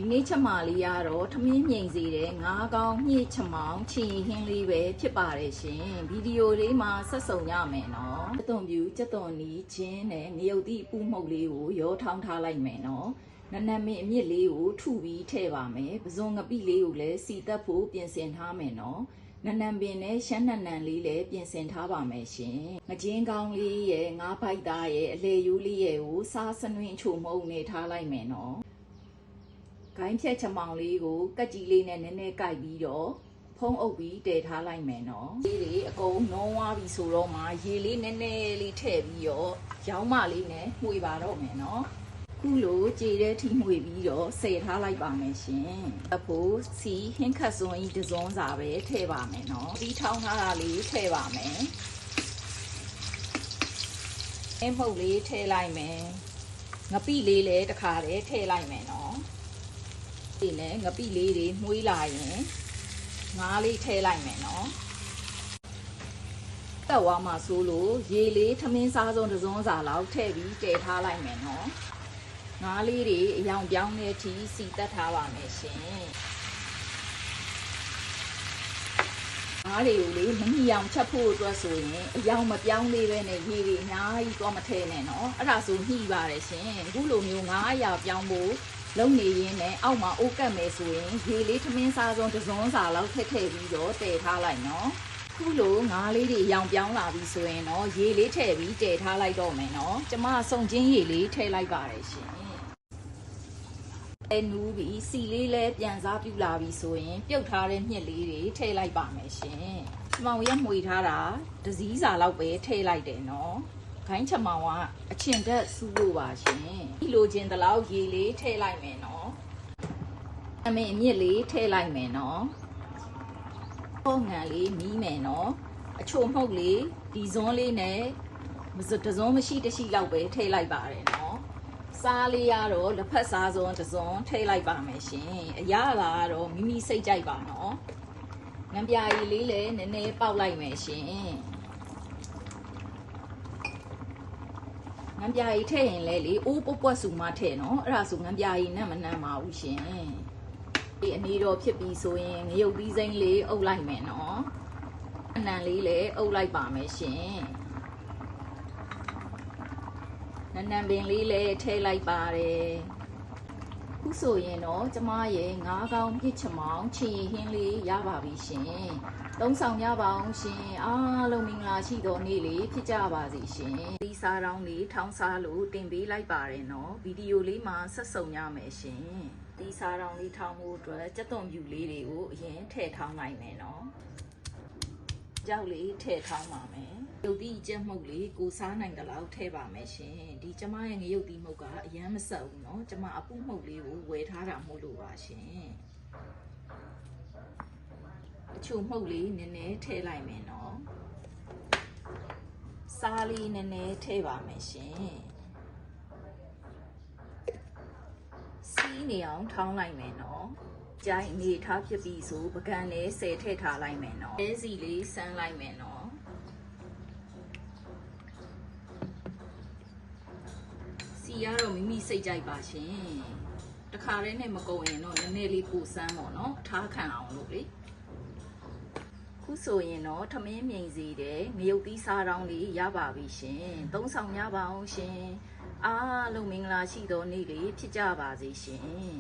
ဒီနေ့ချက်မာလေးကတော့ထမင်းမြိန်စေတဲ့ငါးကောင်းညှစ်ချမောင်းချင်ဟင်းလေးပဲဖြစ်ပါတယ်ရှင်ဗီဒီယိုလေးမှာဆက်စုံရမယ်နော်ကြက်သွန်ပြူကြက်သွန်နီးချင်းနဲ့ငရုတ်သီးအပူမှုတ်လေးကိုရောထောင်းထားလိုက်မယ်နော်နနမင်းအမြင့်လေးကိုထုပြီးထည့်ပါမယ်ပဇွန်ငပိလေးကိုလည်းစီတက်ဖို့ပြင်ဆင်ထားမယ်နော်နနံပင်နဲ့ရှမ်းနံလေးလည်းပြင်ဆင်ထားပါမယ်ရှင်ငကြင်းကောင်းလေးရဲ့ငါးပိုက်သားရဲ့အလေယူလေးရဲ့ကိုစားစနွင်းချိုမှုန့်နေထားလိုက်မယ်နော်ဂိုင်းဖြက်ချမောင်လေးကိုကက်ကြီးလေးနဲ့နည်းနည်းကိုက်ပြီးတော့ဖုံးအုပ်ပြီးတည်ထားလိုက်မယ်နော်ဒီလေအကုန်နှောဝါးပြီဆိုတော့မှရေလေးနည်းနည်းလေးထည့်ပြီးတော့ရောင်းမလေးနဲ့မှွေပါတော့မယ်နော်ခုလိုကြည်တဲ့ထိမှွေပြီးတော့ဆယ်ထားလိုက်ပါမယ်ရှင်အဖို့စီဟင်းခတ်စွန်ကြီးတစ်စုံစာပဲထည့်ပါမယ်နော်ဒီထောင်းထားတာလေးထည့်ပါမယ်အမှုတ်လေးထည့်လိုက်မယ်ငပိလေးလည်းတစ်ခါတည်းထည့်လိုက်မယ်နော်ဒီနဲ့ငပိလေးတွေမှုေးလာရင်ငါးလေးထည့်လိုက်မယ်နော်တက်ဝါမှာဆိုလို့ရေလေးထမင်းစားစုံတစ်စုံစာလောက်ထည့်ပြီးတည်ထားလိုက်မယ်နော်ငါးလေးတွေအယောင်ပြောင်းတဲ့အထိစီတက်ထားပါမယ်ရှင်ငါးတွေကိုလေမမြအောင်ချက်ဖို့အတွက်ဆိုရင်အယောင်မပြောင်းသေးပဲနဲ့ရေတွေအများကြီးတော့မထည့်နဲ့နော်အဲ့ဒါဆိုညှိပါတယ်ရှင်အခုလိုမျိုးငါးအရာပြောင်းဖို့လုံနေရင်းနဲ့အောက်မှာအိုးကတ်မယ်ဆိုရင်ရေလေးထမင်းစားစုံတစ်စုံစာလောက်ထည့်ပြီးတော့တည်ထားလိုက်နော်ခုလိုငါးလေးတွေရောင်ပြောင်းလာပြီဆိုရင်တော့ရေလေးထည့်ပြီးတည်ထားလိုက်တော့မယ်နော်ကျမစုံချင်းရေလေးထည့်လိုက်ပါတယ်ရှင်အဲနူးပြီးစီလေးလည်းပြန်စားပြူလာပြီဆိုရင်ပြုတ်ထားတဲ့မြစ်လေးတွေထည့်လိုက်ပါမယ်ရှင်ချမောင်ရက်မှွေထားတာတစည်းစာလောက်ပဲထည့်လိုက်တယ်နော်ခိုင်းချမောင်ကအချင်တက်စူးလို့ပါရှင်ဒီလိုချင်းတလောက်ရေလေးထည့်လိုက်မယ်နော်အမေအမြစ်လေးထည့်လိုက်မယ်နော်ပုံငံလေးမီးမယ်နော်အချိုမှုတ်လေးဒီဇွန်းလေးနဲ့တဇွန်းမရှိတရှိလောက်ပဲထည့်လိုက်ပါတယ်နော်စားလေးရတော့လက်ဖက်စားစုံတစ်စုံထည့်လိုက်ပါမယ်ရှင်အရသာကတော့မိမိစိတ်ကြိုက်ပါနော်ငပြာရည်လေးလည်းနည်းနည်းပေါက်လိုက်မယ်ရှင်ငပြာရည်ထည့်ရင်လည်းလေအိုးပွက်စုမှထည့်နော်အဲ့ဒါဆိုငပြာရည်နဲ့မနှမ်းပါဘူးရှင်ဒီအနေတော်ဖြစ်ပြီဆိုရင်ငရုတ်သီးစိမ့်လေးအုပ်လိုက်မယ်နော်အနံလေးလည်းအုပ်လိုက်ပါမယ်ရှင်နံပင်လေးလည်းထည့်လိုက်ပါတယ်ခုဆိုရင်တော့ကျမရဲ့ငါးကောင်းပြစ်ချမောင်းချင်ဟင်းလေးရပါပြီရှင်သုံးဆောင်ရပါအောင်ရှင်အားလုံးမင်္ဂလာရှိသောနေ့လေးဖြစ်ကြပါစေရှင်ဒီစားတောင်းလေးထောင်းစားလို့တင်ပေးလိုက်ပါတယ်နော်ဗီဒီယိုလေးမှာဆက်စုံရမယ်ရှင်ဒီစားတောင်းလေးထောင်းဖို့အတွက်ကြက်သွန်ပြူလေးတွေကိုအရင်ထည့်ထောင်းလိုက်မယ်နော်ကြောက်လေးထည့်ထောင်းပါမယ်ရုပ်သီးကြက်မှုတ်လေးကိုစားနိုင်ကြလောက်ထည့်ပါမယ်ရှင်ဒီကျမရဲ့ငရုတ်သီးမှုတ်ကအရန်မဆက်ဘူးเนาะကျမအပူမှုတ်လေးကိုဝယ်ထားတာမို့လို့ပါရှင်အချိုမှုတ်လေးနည်းနည်းထည့်လိုက်မယ်เนาะစားလေးနည်းနည်းထည့်ပါမယ်ရှင်စီးနေအောင်ထောင်းလိုက်မယ်เนาะကြိုင်နေထားဖြစ်ပြီဆိုပကံလေးဆယ်ထည့်ထားလိုက်မယ်เนาะအဲစီလေးစမ်းလိုက်မယ်เนาะစီကတော့မိမိစိတ်ကြိုက်ပါရှင်တခါတည်းနဲ့မကုန်ရင်တော့နည်းနည်းလေးပိုစမ်းပေါ့နော်ထားခံအောင်လို့လေခုဆိုရင်တော့ထမင်းမြိန်စီတဲ့ငရုတ်သီးစားတောင်းလေးရပါပြီရှင်သုံးဆောင်ရပါအောင်ရှင်အားလုံးမင်္ဂလာရှိသောနေ့လေးဖြစ်ကြပါစေရှင်